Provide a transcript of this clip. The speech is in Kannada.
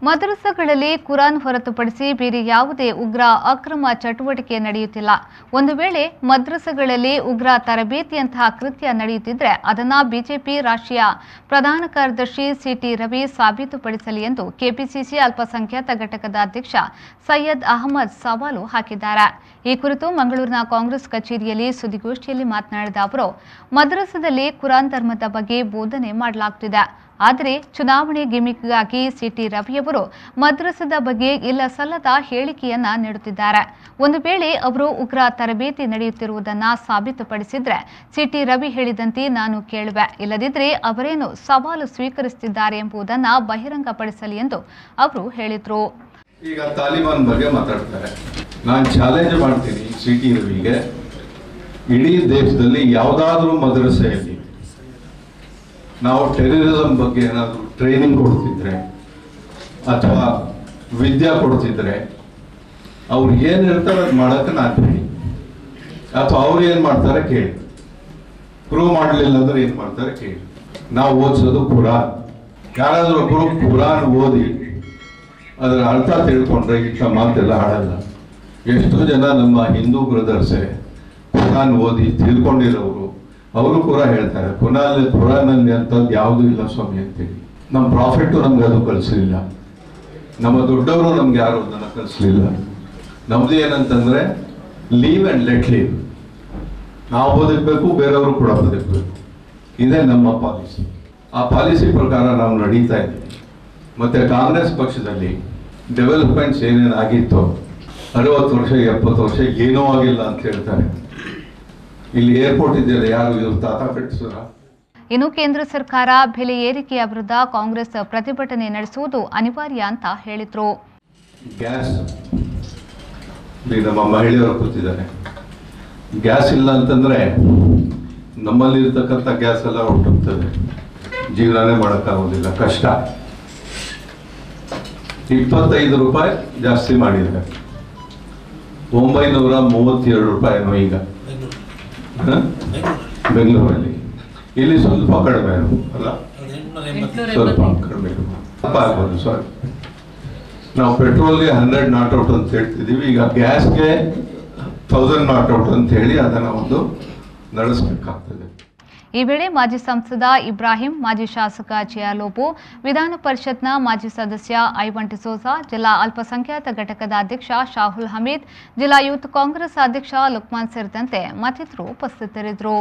ಮದ್ರಸಾಗಳಲ್ಲಿ ಕುರಾನ್ ಹೊರತುಪಡಿಸಿ ಬೇರೆ ಯಾವುದೇ ಉಗ್ರ ಅಕ್ರಮ ಚಟುವಟಿಕೆ ನಡೆಯುತ್ತಿಲ್ಲ. ಒಂದು ವೇಳೆ ಮದ್ರಸಾಗಳಲ್ಲಿ ಉಗ್ರ ತರಬೇತಿಯಂತಹ ಕೃತ್ಯ ನಡೆಯುತ್ತಿದ್ದರೆ ಅದನ್ನು ಬಿಜೆಪಿ ರಾಷ್ಟ್ರೀಯ ಪ್ರಧಾನ ಕಾರ್ಯದರ್ಶಿ ಸಿಟಿ ರವಿ ಸಾಬೀತುಪಡಿಸಲಿ ಎಂದು ಕೆಪಿಸಿಸಿ ಅಲ್ಪಸಂಖ್ಯಾತ ಘಟಕದ ಅಧ್ಯಕ್ಷ ಸೈಯದ್ ಅಹಮದ್ ಸವಾಲು ಹಾಕಿದ್ದಾರೆ. ಈ ಕುರಿತು ಮಂಗಳೂರಿನ ಕಾಂಗ್ರೆಸ್ ಕಚೇರಿಯಲ್ಲಿ ಸುದ್ದಿಗೋಷ್ಠಿಯಲ್ಲಿ ಮಾತನಾಡಿದ ಅವರು, ಮದ್ರಸಾದಲ್ಲಿ ಕುರಾನ್ ಧರ್ಮದ ಬಗ್ಗೆ ಬೋಧನೆ ಮಾಡಲಾಗುತ್ತಿದೆ. ಆದರೆ ಚುನಾವಣೆ ಗಿಮಿಕ್ಗಾಗಿ ಸಿಟಿ ರವಿಯವರು ಮದ್ರಸಾದ ಬಗ್ಗೆ ಇಲ್ಲ ಸಲ್ಲದ ಹೇಳಿಕೆಯನ್ನ ನೀಡುತ್ತಿದ್ದಾರೆ. ಒಂದು ವೇಳೆ ಅವರು ಉಗ್ರ ತರಬೇತಿ ನಡೆಯುತ್ತಿರುವುದನ್ನು ಸಾಬೀತುಪಡಿಸಿದ್ರೆ ಸಿಟಿ ರವಿ ಹೇಳಿದಂತೆ ನಾನು ಕೇಳುವೆ, ಇಲ್ಲದಿದ್ದರೆ ಅವರೇನು ಸವಾಲು ಸ್ವೀಕರಿಸುತ್ತಿದ್ದಾರೆ ಎಂಬುದನ್ನು ಬಹಿರಂಗಪಡಿಸಲಿ ಎಂದು ಅವರು ಹೇಳಿದರು. ಈಗ ತಾಲಿಬಾನ್ ಬಗ್ಗೆ ಮಾತಾಡ್ತಾರೆ. ನಾನು ಚಾಲೆಂಜ್ ಮಾಡ್ತೀನಿ ಸಿಟಿ ರವಿಗೆ, ಇಡೀ ದೇಶದಲ್ಲಿ ಯಾವುದಾದ್ರೂ ಮದ್ರಸೆಯಲ್ಲಿ ನಾವು ಟೆರರಿಸಂ ಬಗ್ಗೆ ಏನಾದರೂ ಟ್ರೈನಿಂಗ್ ಕೊಡ್ತಿದ್ರೆ ಅಥವಾ ವಿದ್ಯೆ ಕೊಡ್ತಿದ್ರೆ ಅವ್ರು ಏನು ಹೇಳ್ತಾರೆ ಅದು ಮಾಡೋಕ್ಕೆ ನಾನು ಹೇಳಿ, ಅಥವಾ ಅವ್ರು ಏನು ಮಾಡ್ತಾರೆ ಕೇಳಿ, ಪ್ರೂವ್ ಮಾಡಲಿಲ್ಲ ಅಂದ್ರೆ ಏನು ಮಾಡ್ತಾರೆ ಕೇಳಿ. ನಾವು ಓದಿಸೋದು ಕುರಾನ್. ಯಾರಾದರೂ ಒಬ್ಬರು ಕುರಾನ್ ಓದಿ ಅದರ ಅರ್ಥ ತಿಳ್ಕೊಂಡ್ರೆ ಇಂಥ ಮಾತೆಲ್ಲ ಆಡಲ್ಲ. ಎಷ್ಟೋ ಜನ ನಮ್ಮ ಹಿಂದೂ ಬ್ರದರ್ಸೆ ಕುರಾನ್ ಓದಿ ತಿಳ್ಕೊಂಡಿರೋರು ಅವರು ಕೂಡ ಹೇಳ್ತಾರೆ ಕುರಾನಲ್ಲಿ ಅಂತದ್ದು ಯಾವುದೂ ಇಲ್ಲ ಸ್ವಾಮಿ ಅಂತೇಳಿ. ನಮ್ಮ ಪ್ರಾಫಿಟ್ಟು ನಮ್ಗೆ ಅದು ಕಲಿಸಲಿಲ್ಲ, ನಮ್ಮ ದೊಡ್ಡವರು ನಮ್ಗೆ ಯಾರು ಅದನ್ನು ಕಲಿಸಲಿಲ್ಲ. ನಮ್ದು ಏನಂತಂದ್ರೆ ಲೀವ್ ಅಂಡ್ ಲೆಟ್ ಲೀವ್. ನಾವು ಬದುಕಬೇಕು, ಬೇರೆಯವರು ಕೂಡ ಬದುಕಬೇಕು. ಇದೇ ನಮ್ಮ ಪಾಲಿಸಿ. ಆ ಪಾಲಿಸಿ ಪ್ರಕಾರ ನಾವು ನಡೀತಾ ಇದ್ದೀವಿ. ಮತ್ತೆ ಕಾಂಗ್ರೆಸ್ ಪಕ್ಷದಲ್ಲಿ ಡೆವಲಪ್ಮೆಂಟ್ಸ್ ಏನೇನಾಗಿತ್ತು 60 ವರ್ಷ 70 ವರ್ಷ ಏನೂ ಆಗಿಲ್ಲ ಅಂತ ಹೇಳ್ತಾರೆ. ಇಲ್ಲಿ ಏರ್ಪೋರ್ಟ್ ಇದೆಯಲ್ಲ, ಯಾರು ಇವ್ರ ತಾತ ಕಟ್ಟಿಸಿದ್ರ? ಇನ್ನು ಕೇಂದ್ರ ಸರ್ಕಾರ ಬೆಲೆ ಏರಿಕೆಯ ವಿರುದ್ಧ ಕಾಂಗ್ರೆಸ್ ಪ್ರತಿಭಟನೆ ನಡೆಸುವುದು ಅನಿವಾರ್ಯ ಅಂತ ಹೇಳಿದ್ರು. ಗ್ಯಾಸ್ ನಮ್ಮ ಮಹಿಳೆಯರು ಕೂತಿದ್ದಾರೆ. ಗ್ಯಾಸ್ ಇಲ್ಲ ಅಂತಂದ್ರೆ ನಮ್ಮಲ್ಲಿ ಇರ್ತಕ್ಕಂಥ ಗ್ಯಾಸ್ ಎಲ್ಲ ಹೊರಟೋಗ್ತದೆ, ಜೀವನನೇ ಮಾಡೋಕ್ಕಾಗೋದಿಲ್ಲ, ಕಷ್ಟ. 25 ರೂಪಾಯಿ ಜಾಸ್ತಿ ಮಾಡಿದ್ದಾರೆ, 932 ರೂಪಾಯಿನೋ ಈಗ ಬೆಂಗಳೂರಲ್ಲಿ. ಇಲ್ಲಿ ಸ್ವಲ್ಪ ಕಡಿಮೆ ಅಲ್ಲ, ಸ್ವಲ್ಪ ಕಡಿಮೆ ಆಗ್ಬೋದು. ಸಾರಿ, ನಾವು ಪೆಟ್ರೋಲ್ಗೆ 100 ನಾಟ್ ಔಟ್ ಅಂತ ಹೇಳ್ತಿದ್ದೀವಿ, ಈಗ ಗ್ಯಾಸ್ಗೆ 1000 ನಾಟ್ ಔಟ್ ಅಂತ ಹೇಳಿ ಅದನ್ನು ಒಂದು ನಡೆಸಬೇಕಾಗ್ತದೆ. ಈ ವೇಳೆ ಮಾಜಿ ಸಂಸದ ಇಬ್ರಾಹಿಂ, ಮಾಜಿ ಶಾಸಕ ಜಿಯಾಲೋಬು, ವಿಧಾನ ಪರಿಷತ್ನ ಮಾಜಿ ಸದಸ್ಯ ಐವನ್ ಡಿಸೋಜಾ, ಜಿಲ್ಲಾ ಅಲ್ಪಸಂಖ್ಯಾತ ಘಟಕದ ಅಧ್ಯಕ್ಷ ಶಾಹುಲ್ ಹಮೀದ್, ಜಿಲ್ಲಾ ಯೂತ್ ಕಾಂಗ್ರೆಸ್ ಅಧ್ಯಕ್ಷ ಲುಕ್ಮಾನ್ ಸೇರಿದಂತೆ ಮತ್ತಿತರರು ಉಪಸ್ಥಿತರಿದ್ದರು.